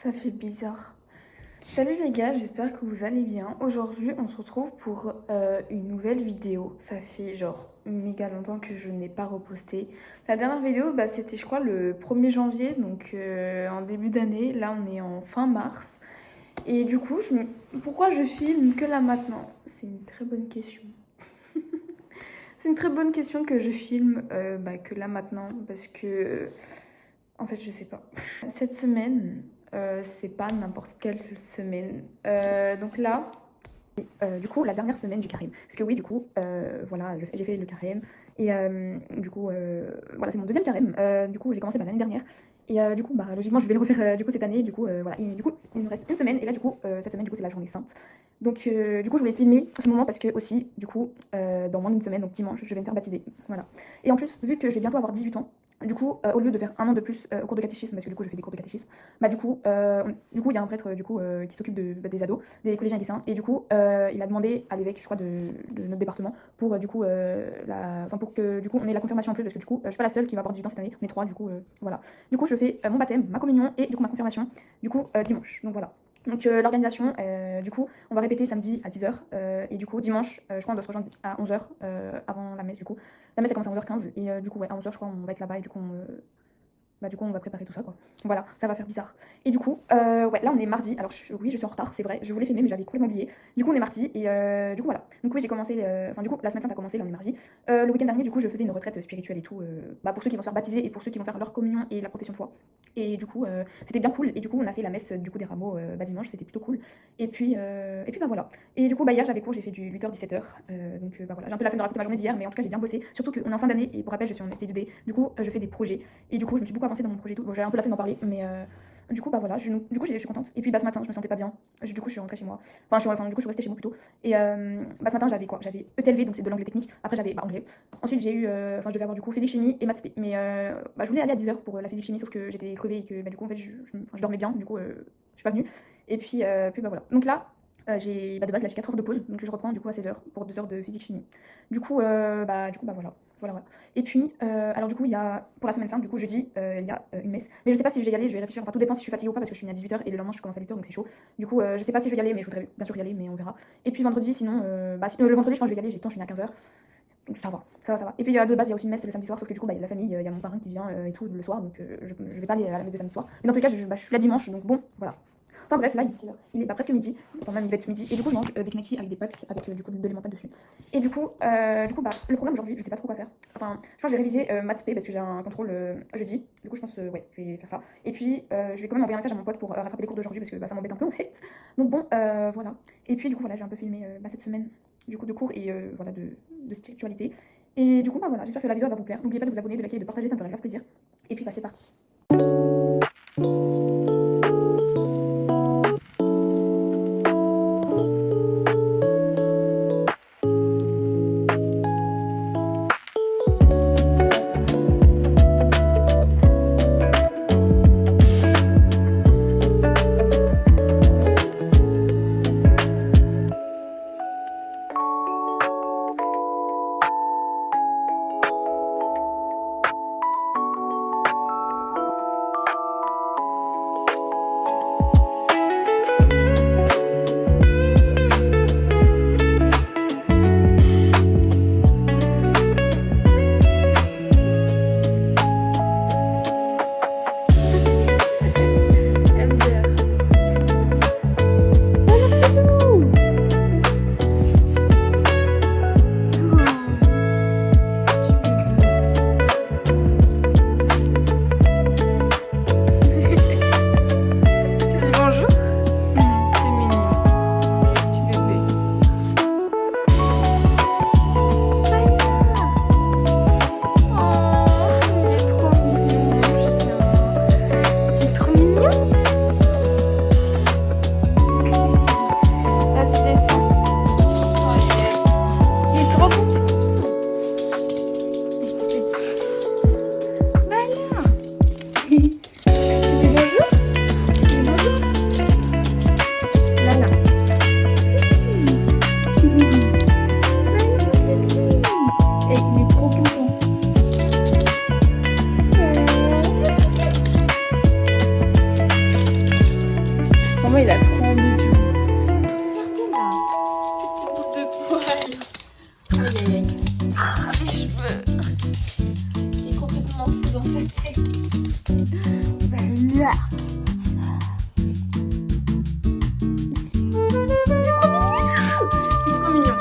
Ça fait bizarre. Salut les gars, j'espère que vous allez bien. Aujourd'hui, on se retrouve pour une nouvelle vidéo. Ça fait genre méga longtemps que je n'ai pas reposté. La dernière vidéo, c'était je crois le 1er janvier, donc en début d'année. Là, on est en fin mars. Et du coup, pourquoi je filme que là maintenant? C'est une très bonne question. C'est une très bonne question que je filme que là maintenant, parce que en fait, je sais pas. Cette semaine, c'est pas n'importe quelle semaine. Donc là, du coup, la dernière semaine du carême. Parce que oui, du coup, voilà, j'ai fait le carême. Et du coup, voilà, c'est mon deuxième carême. Du coup, j'ai commencé l'année dernière. Et du coup, logiquement, je vais le refaire du coup cette année. Du coup, voilà. Et, du coup, il me reste une semaine. Et là, du coup, cette semaine, du coup, c'est la journée sainte. Donc, du coup, je voulais filmer ce moment parce que aussi, du coup, dans moins d'une semaine, donc dimanche, je vais me faire baptiser. Voilà. Et en plus, vu que je vais bientôt avoir 18 ans, du coup, au lieu de faire un an de plus au cours de catéchisme, parce que du coup, je fais des cours de catéchisme, il y a un prêtre qui s'occupe des ados, des collégiens et des lycéens. Et du coup, il a demandé à l'évêque, je crois, de notre département pour pour que du coup on ait la confirmation en plus, parce que du coup, je suis pas la seule qui va avoir 18 ans cette année, on est trois, du coup, voilà. Du coup, je fais mon baptême, ma communion et du coup ma confirmation, du coup, dimanche. Donc voilà. Donc l'organisation, du coup, on va répéter samedi à 10h et du coup dimanche, je crois on doit se rejoindre à 11h avant la messe du coup. La messe elle commence à 11h15 et du coup ouais, à 11h je crois on va être là-bas et du coup, on va préparer tout ça, quoi. Voilà, ça va faire bizarre. Et du coup, ouais, là, on est mardi. Alors, oui, je suis en retard, c'est vrai. Je voulais filmer, mais j'avais complètement oublié. Du coup, on est mardi. Et du coup, voilà. Donc, oui, j'ai commencé. Enfin, du coup, la semaine sainte a commencé, là, on est mardi. Le week-end dernier, du coup, je faisais une retraite spirituelle et tout. Pour ceux qui vont se faire baptiser et pour ceux qui vont faire leur communion et la profession de foi. Et du coup, c'était bien cool. Et du coup, on a fait la messe du coup des rameaux dimanche. C'était plutôt cool. Et puis, voilà. Et du coup, hier, j'avais cours, j'ai fait du 8h, 17h. Voilà. J'ai un peu la flemme de raconter ma journée d'hier, mais en tout cas, j'ai bien bossé. Surtout qu'on est en fin d'année. Et pour rappel, je suis en ST2D. Du coup, je fais des projets. Et du coup, je me suis beaucoup avancée dans mon projet et tout. Bon, j'ai un peu la flemme d'en parler, mais du coup, voilà, je suis contente. Et puis, ce matin, je me sentais pas bien. Du coup, je suis rentrée chez moi. Du coup, je suis restée chez moi plutôt. Et ce matin, j'avais quoi? J'avais ETLV, donc c'est de l'anglais technique. Après, j'avais anglais. Ensuite, j'ai eu, je devais avoir du coup physique, chimie et maths spé. Mais je voulais aller à 10h pour la physique, chimie, sauf que j'étais crevée et que du coup, en fait, je dormais bien. Du coup, je suis pas venue. Et puis, voilà. Donc là, de base, là, j'ai 4 heures de pause. Donc, je reprends du coup à 16h pour 2 heures de physique, chimie. Voilà. Voilà. Et puis, alors du coup, il y a, pour la semaine sainte, du coup, jeudi, il y a une messe. Mais je sais pas si je vais y aller, je vais réfléchir. Enfin, tout dépend si je suis fatiguée ou pas, parce que je suis née à 18h et le lendemain, je commence à 8h, donc c'est chaud. Du coup, je sais pas si je vais y aller, mais je voudrais bien sûr y aller, mais on verra. Et puis vendredi, sinon, le vendredi, je pense que je vais y aller, j'ai le temps, je suis née à 15h. Donc ça va, ça va, ça va. Et puis, de base, il y a aussi une messe le samedi soir, sauf que du coup, il y a la famille, il y a mon parrain qui vient et tout le soir, donc je vais pas aller à la messe de samedi soir. Mais dans tous les cas, je suis là dimanche, donc bon, voilà. Enfin bref, là, il est presque midi, enfin même il va être midi, et du coup, je mange des knackis avec des pâtes, avec du coup de l'émental dessus. Et le programme aujourd'hui, je sais pas trop quoi faire. Enfin, je pense que je vais réviser maths spé parce que j'ai un contrôle jeudi. Du coup, je pense, ouais, je vais faire ça. Et puis, je vais quand même envoyer un message à mon pote pour rattraper les cours d'aujourd'hui parce que ça m'embête un peu en fait. Donc bon, voilà. Et puis, du coup, voilà, j'ai un peu filmé cette semaine, du coup, de cours et voilà, de spiritualité. Et du coup, voilà, j'espère que la vidéo va vous plaire. N'oubliez pas de vous abonner, de liker et de partager, ça me ferait grave plaisir. Et puis, c'est parti. Voilà. Il est trop mignon.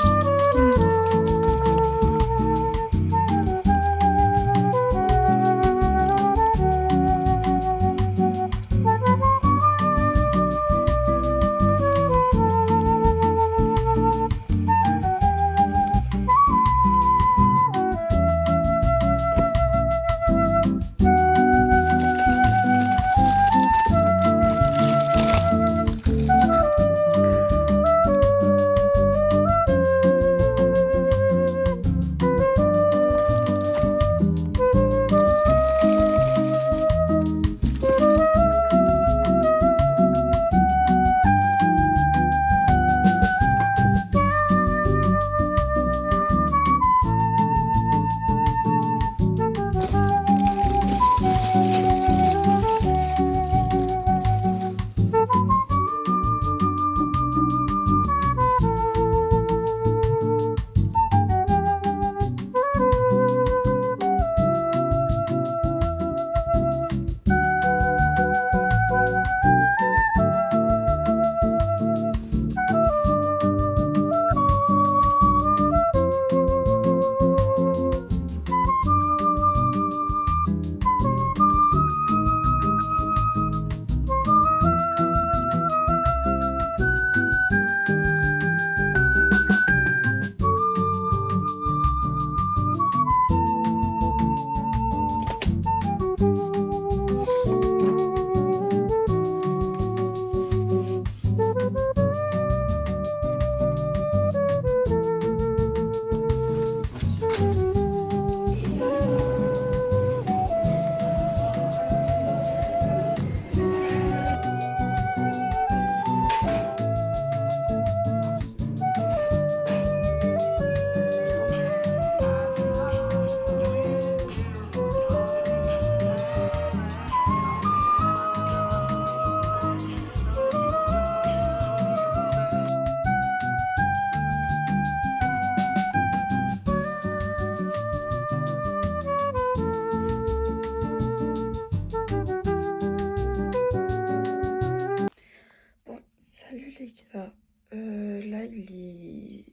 Salut les gars, là il est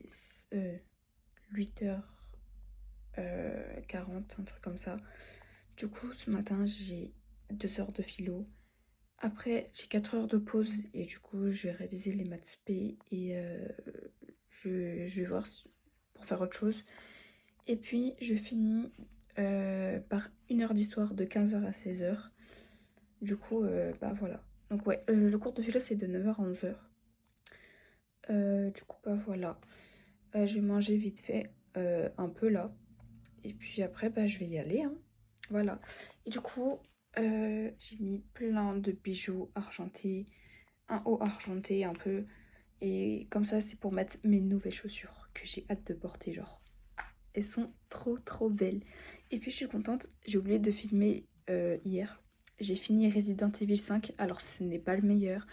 8h40, un truc comme ça. Du coup ce matin j'ai 2 heures de philo. Après j'ai 4 heures de pause et du coup je vais réviser les maths P et je vais voir pour faire autre chose. Et puis je finis par 1 heure d'histoire de 15h à 16h. Du coup bah voilà. Donc ouais, le cours de philo c'est de 9h à 11h. Du coup bah voilà. Je vais manger vite fait un peu là. Et puis après bah je vais y aller hein. Voilà. Et du coup j'ai mis plein de bijoux argentés. Un haut argenté un peu. Et comme ça c'est pour mettre mes nouvelles chaussures que j'ai hâte de porter genre. Elles sont trop belles. Et puis je suis contente, j'ai oublié de filmer hier. J'ai fini Resident Evil 5, alors ce n'est pas le meilleur.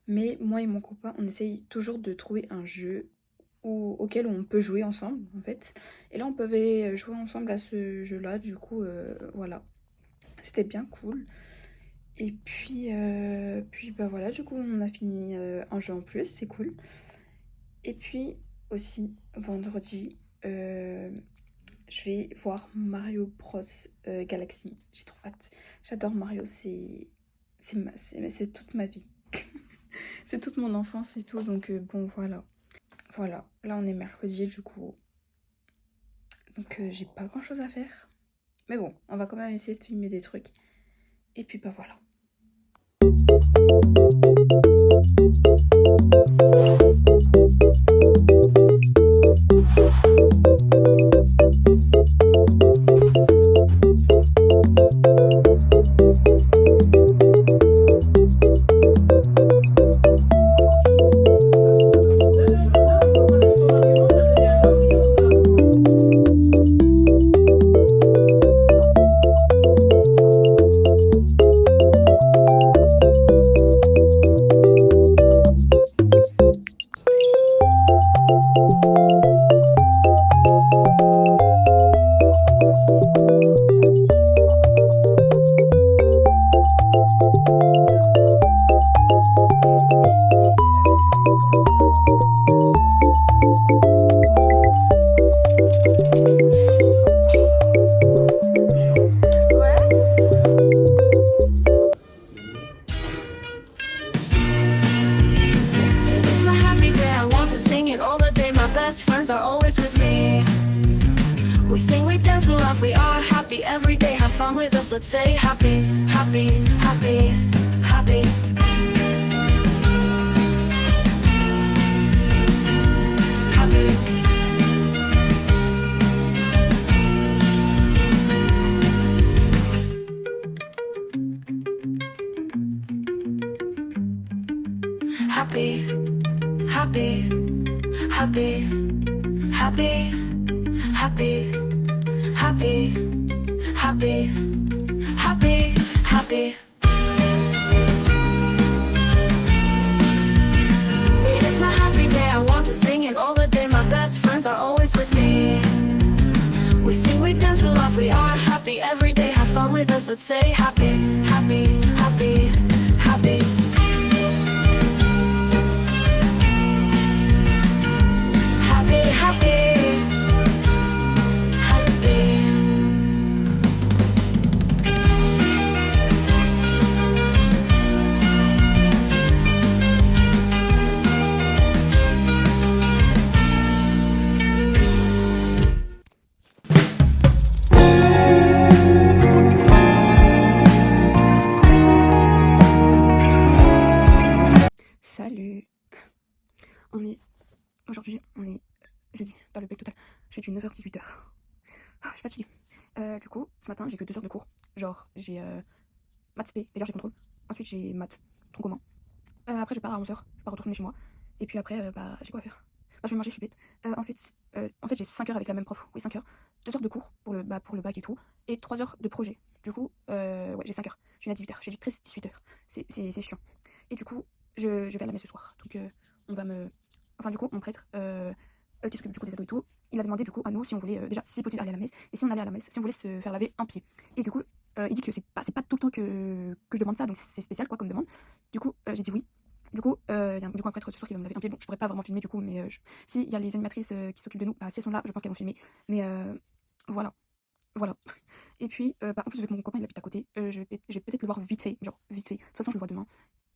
Mais moi et mon copain, on essaye toujours de trouver un jeu auquel on peut jouer ensemble en fait. Et là on pouvait jouer ensemble à ce jeu là, du coup voilà. C'était bien cool. Et puis bah voilà, du coup on a fini un jeu en plus, c'est cool. Et puis aussi vendredi, je vais voir Mario Bros Galaxy. J'ai trop hâte. J'adore Mario, c'est toute ma vie. C'est toute mon enfance et tout, donc bon voilà. Voilà, là on est mercredi du coup. Donc j'ai pas grand chose à faire. Mais bon, on va quand même essayer de filmer des trucs. Et puis bah voilà. We sing, we dance, we laugh, we are happy every day. Have fun with us, let's say happy, happy, happy, happy. Happy. Happy, happy, happy, happy, happy, happy, happy, happy, happy. It is my happy day, I want to sing it all the day. My best friends are always with me. We sing, we dance, we laugh, we are happy every day. Have fun with us, let's say happy, happy, happy, happy. Happy, happy, happy. Salut. Aujourd'hui, on est jeudi, dans le bec total. Je suis du 9h-18h. Je suis fatiguée. Du coup, ce matin, j'ai que 2 heures de cours. Genre, j'ai maths spé, d'ailleurs j'ai contrôle. Ensuite, j'ai maths, tronc commun. Après, je pars à 11h, je pars retourner chez moi. Et puis après, j'ai quoi à faire. Je vais manger, je suis bête. Ensuite, en fait, j'ai 5 heures avec la même prof. Oui, 5 heures. 2 heures de cours pour le bac et tout. Et 3 heures de projet. Du coup, ouais, j'ai 5 heures. Je finis à 18h. Je suis du 13-18h. C'est chiant. Et du coup, je vais à la messe ce soir. Donc, on va me. Enfin, du coup, mon prêtre, qui s'occupe du coup des ados et tout, il a demandé du coup à nous si on voulait déjà, si possible, aller à la messe. Et si on allait à la messe, si on voulait se faire laver un pied. Et du coup, il dit que c'est pas tout le temps que je demande ça, donc c'est spécial quoi comme demande. Du coup, j'ai dit oui. Du coup, il y a du coup un prêtre ce soir qui va me laver un pied. Bon, je pourrais pas vraiment filmer du coup, mais si il y a les animatrices qui s'occupent de nous, si elles sont là, je pense qu'elles vont filmer. Mais voilà. Voilà. Et puis, en plus, avec mon copain, il habite à côté, je vais peut-être le voir vite fait. Genre, vite fait. De toute façon, je le vois demain.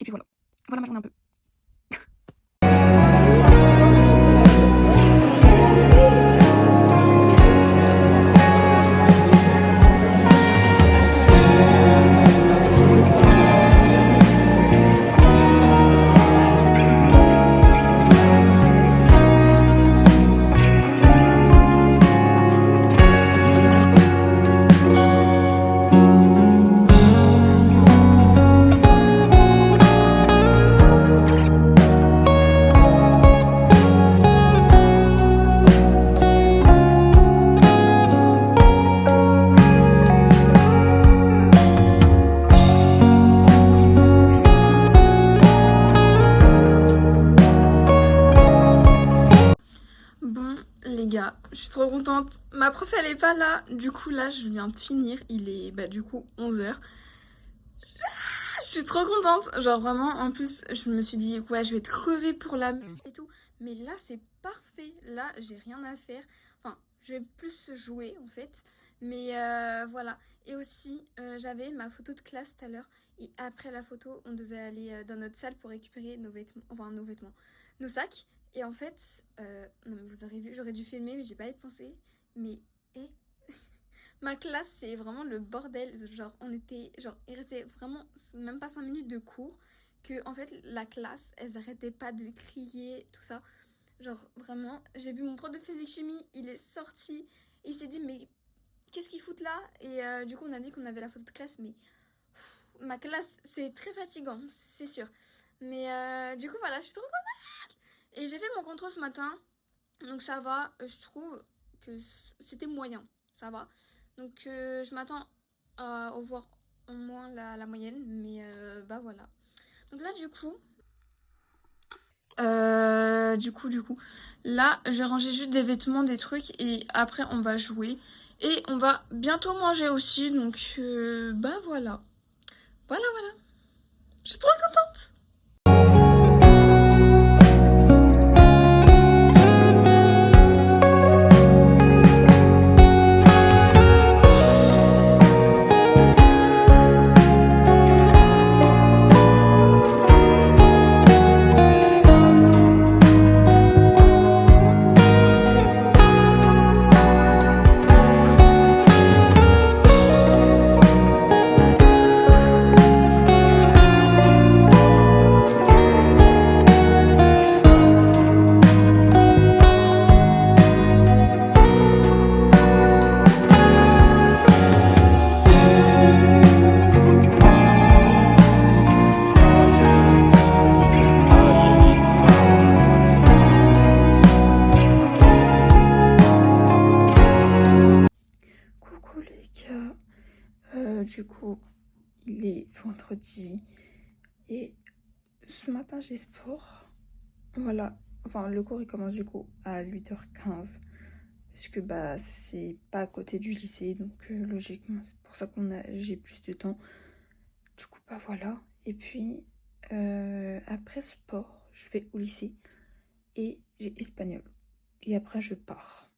Et puis voilà. Voilà ma journée un peu. Bon les gars, je suis trop contente. Ma prof elle est pas là. Du coup là je viens de finir. Il est du coup 11h. Je suis trop contente. Genre vraiment en plus je me suis dit ouais je vais crever pour la et tout. Mais là c'est parfait. Là j'ai rien à faire. Enfin je vais plus jouer en fait. Mais voilà. Et aussi j'avais ma photo de classe tout à l'heure. Et après la photo on devait aller dans notre salle pour récupérer nos vêtements. Enfin nos vêtements. Nos sacs. Et en fait, non mais vous aurez vu, j'aurais dû filmer mais j'ai pas y pensé. Mais ma classe c'est vraiment le bordel. Genre il restait vraiment même pas 5 minutes de cours. Que en fait la classe, elles arrêtaient pas de crier, tout ça. Genre vraiment, j'ai vu mon prof de physique-chimie, il est sorti. Et il s'est dit mais qu'est-ce qu'ils foutent là. Et du coup on a dit qu'on avait la photo de classe. Mais ma classe c'est très fatigant, c'est sûr. Mais du coup voilà, je suis trop contente. Et j'ai fait mon contrôle ce matin, donc ça va, je trouve que c'était moyen, ça va. Donc je m'attends à voir au moins la moyenne, mais voilà. Donc là du coup, là j'ai rangé juste des vêtements, des trucs, et après on va jouer. Et on va bientôt manger aussi, donc voilà. Voilà. Je suis trop contente. Du coup, il est vendredi et ce matin j'ai sport. Voilà, enfin le cours il commence du coup à 8h15 parce que bah c'est pas à côté du lycée, donc logiquement c'est pour ça j'ai plus de temps. Du coup bah voilà, et puis après sport je vais au lycée et j'ai espagnol et après je pars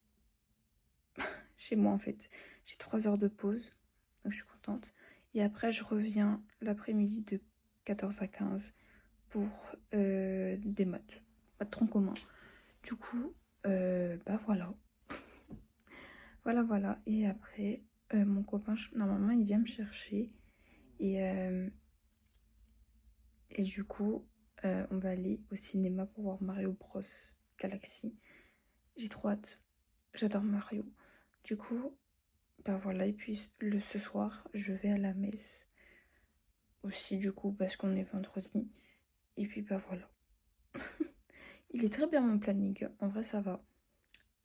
chez moi en fait. J'ai 3 heures de pause, donc je suis contente. Et après je reviens l'après-midi de 14 à 15 pour des maths, pas de tronc commun. Du coup, bah voilà. Voilà. Et après, mon copain, normalement, il vient me chercher. Et du coup, on va aller au cinéma pour voir Mario Bros Galaxy. J'ai trop hâte. J'adore Mario. Du coup, bah voilà. Et puis, ce soir, je vais à la messe. Aussi, du coup, parce qu'on est vendredi. Et puis, bah voilà. Il est très bien mon planning. En vrai, ça va.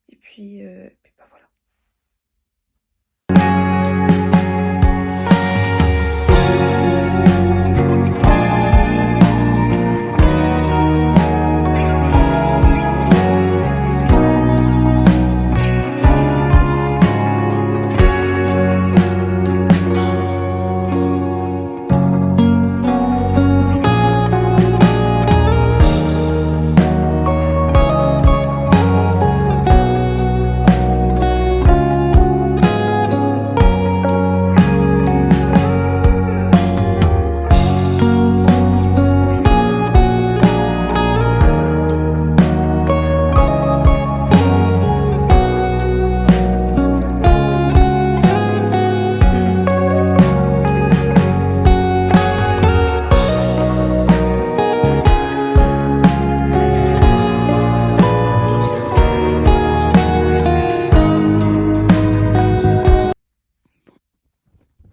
Et puis bah voilà.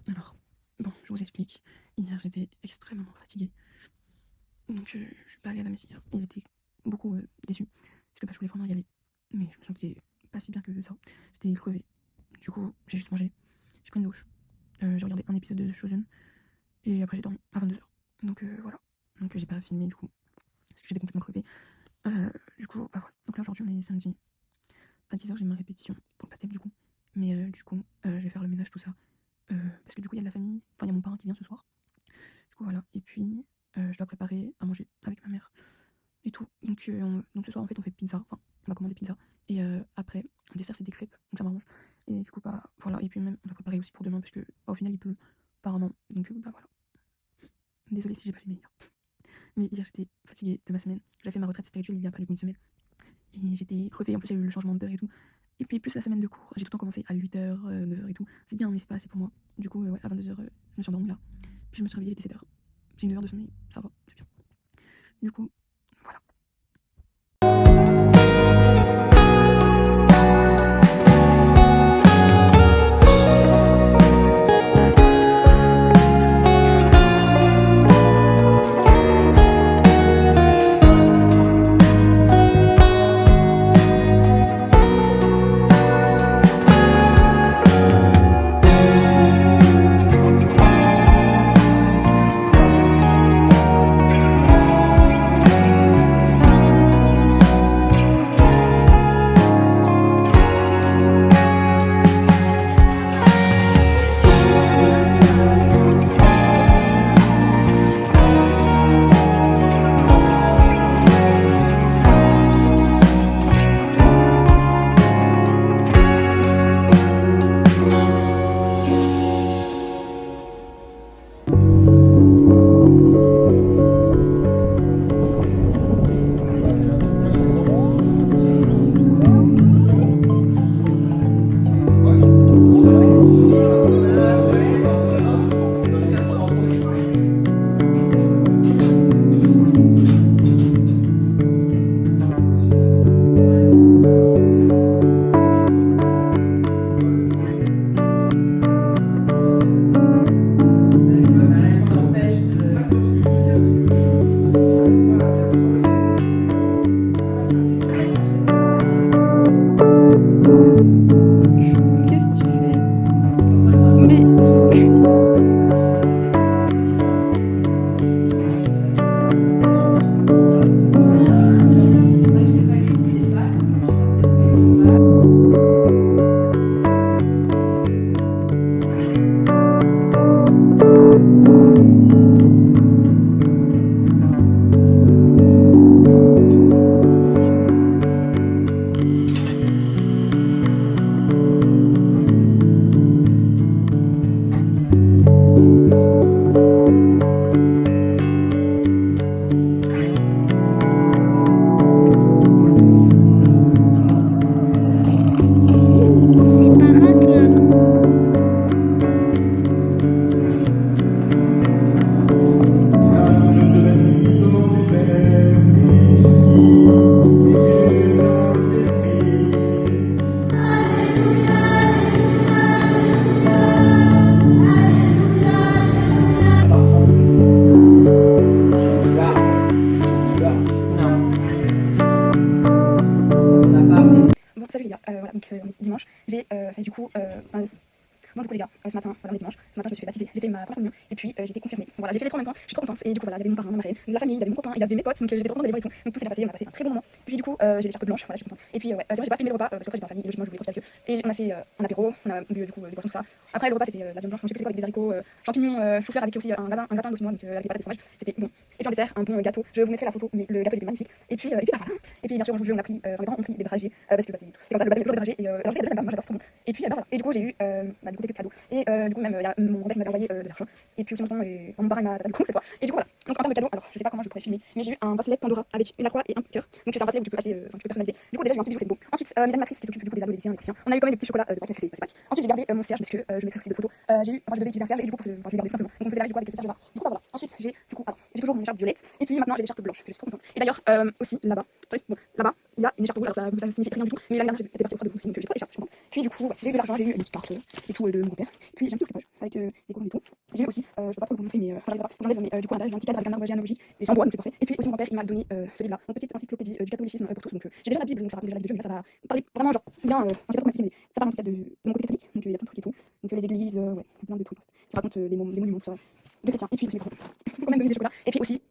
Alors, bon, je vous explique. Hier, j'étais extrêmement fatiguée. Donc, je suis pas allée à la messe hier. Et j'étais beaucoup déçue. Parce que bah, je voulais vraiment y aller. Mais je me sentais pas si bien que ça. J'étais crevée. Du coup, j'ai juste mangé. J'ai pris une douche. J'ai regardé un épisode de Chosen. Et après, j'ai dormi à 22h. Donc, voilà. Donc, j'ai pas filmé du coup. Parce que j'étais complètement crevée. Du coup, bah voilà. Donc là, aujourd'hui, on est samedi. À 10h, j'ai ma répétition pour le baptême du coup. Mais du coup, je vais faire le ménage, tout ça. Parce que du coup, il y a de la famille. Enfin, il y a mon parrain qui vient ce soir. Du coup, voilà. Et puis, je dois préparer à manger avec ma mère. Et tout. Donc ce soir, en fait, on fait pizza. Enfin, on va commander pizza. Et après, un dessert, c'est des crêpes. Donc ça m'arrange. Et du coup, bah voilà. Et puis même, on doit préparer aussi pour demain. Parce que bah, au final, il pleut. Apparemment. Donc bah voilà. Désolée si j'ai pas filmé hier. Mais hier, j'étais fatiguée de ma semaine. J'avais fait ma retraite spirituelle il y a pas du coup une semaine. Et j'étais crevée. En plus, il y a eu le changement d'heure et tout. Et puis, plus la semaine de cours. J'ai tout le temps commencé à 8h, 9h et tout. C'est bien, mais c'est pas assez pour moi. Du coup, ouais, à 22h, je me suis endormie là. Puis je me suis réveillée, il était 7h. J'ai 1 heure de sommeil. Ça va, c'est bien. Du coup, voilà. en même temps, je suis trop contente. Et du coup, voilà, il y avait mon parrain, ma marraine, de la famille, il y avait mon copain, il y avait mes potes, donc j'étais trop contente de les voir et tout. Donc tout s'est bien passé, on a passé un très bon moment. Puis du coup, j'ai des charpes blanches, voilà, je suis contente. Et puis, ouais, c'est vrai, j'ai pas filmé le repas parce que après j'étais en famille et logiquement je voulais profiter avec eux. Et on a fait un apéro, on a bu du coup des boissons, tout ça. Après, le repas c'était la viande blanche, je sais pas c'est quoi, avec des haricots, champignons, chou-fleur avec aussi un gratin dauphinois, donc avec des patates et fromage, c'était bon. Et puis en dessert, un bon gâteau, je vous mettrai la photo, mais le gâteau était magnifique. Et puis, voilà. Et puis bien sûr, en jeu, on a pris, mes parents ont pris des dragées, parce que bah, c'est comme ça, le baptême est toujours des dragées. Et alors, c'est moi j'adore, c'est trop bon. Et puis, bah voilà. Et du coup, j'ai eu, bah, du coup, quelques cadeaux. Et du coup, même, il y a mon grand-père qui m'avait envoyé de l'argent. Et puis, aussi, mon parrain m'a donné le compte cette fois. Et du coup, voilà. Donc, en termes de cadeaux, alors, je sais pas comment je pourrais filmer, mais j'ai eu un bracelet Pandora avec une croix et un cœur. Donc, c'est un bracelet où tu peux acheter, tu peux personnaliser. Du coup, déjà, j'ai eu un petit bijou, c'est beau. Ensuite, mes animatrices qui s'occupent du coup des ados et des lycéens et des lycéens. On a eu quand même des petits chocolats de Pâques, c'est Pâques. Ensuite, j'ai gardé mon cierge parce que je mettrai aussi des photos. J'ai eu, je devais utiliser un cierge et du coup, je l'ai gardé tout simplement. Donc, on faisait la du coup avec ce cierge là. Du coup, bah, voilà. Ensuite, j'ai toujours mon écharpe violette. Et puis, maintenant, j'ai l'écharpe blanche. Je suis trop contente. Et d'ailleurs, aussi, là-bas, bon, là-bas, il y a une écharpe rouge. Alors, ça signifie rien du tout. Mais l'année dernière, j'étais partie au froid de Bruxelles, donc j'ai trois écharpes. Puis, du coup, ouais, j'ai eu de l'argent, j'ai eu une petite carte et tout de mon grand-père. Puis, j'ai un petit poche avec des couronnes et tout. J'ai eu aussi, je peux pas trop vous montrer, mais j'arrive pas. J'enlève, mais du coup, à l'intérieur, j'ai un petit cadre avec un arbre généalogie, mais sans bois, donc c'est parfait. Et puis, aussi, mon grand-père, il m'a donné ce livre-là, une petite encyclopédie du catholicisme pour tous. Donc, j'ai déjà la Bible, donc ça rappelle déjà la Bible de Dieu, mais là, ça va parler vraiment, genre, bien, c'est pas trop compliqué, mais ça parle en tout cas de mon côté catholique. Donc, il y a plein de trucs et tout. Donc, les églises, ouais, plein de trucs. Il raconte les monuments, tout ça, de chrétiens. Et puis, aussi, quand même donné des chocolats. Et puis aussi,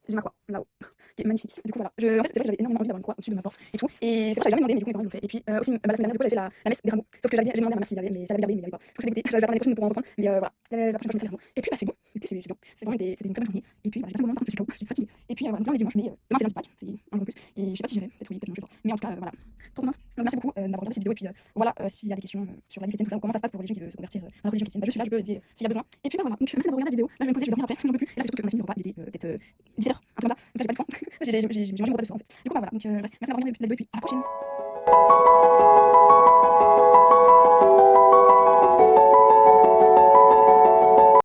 j'ai ma croix là-haut, qui est magnifique. Du coup, voilà. En fait, c'est vrai que j'avais énormément envie d'avoir une croix au-dessus de ma porte et tout. Et c'est vrai que j'avais jamais demandé, mais du coup, mes parents ils l'ont fait. Et puis aussi, la semaine dernière, du coup, j'avais fait la messe des rameaux. Sauf que j'ai demandé à ma mère s'il y avait, mais ça l'avait gardé, mais il y avait pas. Du coup, je l'ai dégoûté. J'avais pas l'année prochaine pour en reprendre, mais voilà. La prochaine fois, je vais faire les rameaux. Et puis, bah, c'est bon. Et puis, c'est bien. C'est vraiment c'était une très bonne journée. Et puis, bah, j'ai passé un bon moment, je suis KO, je suis fatiguée. Et puis, voilà, plein les dimanches, mais demain, c'est lundi de Pâques, c'est un jour en plus. Et je sais pas si j'irai, peut-être oui, peut-être non, je sais pas. Mais en tout cas, voilà. Trop contente. Donc, merci beaucoup d'avoir regardé cette vidéo. Et puis, voilà, s'il y a des questions sur la vie chrétienne, tout ça, comment ça se passe pour les gens qui veulent se convertir dans la religion chrétienne, bah, je suis là, je peux aider s'il y a besoin. Et puis, bah, voilà. Donc, merci d'avoir regardé la vidéo. Là, je vais me poser, je vais dormir après, j'en peux plus. Et là, c'est surtout qu'on a fini le repas, il était peut-être 17h, un peu comme ça. Donc, là, j'ai pas eu de faim. J'ai mangé mon repas de soir en fait. Du coup, bah voilà. Donc, merci d'avoir regardé la vidéo et puis à la prochaine.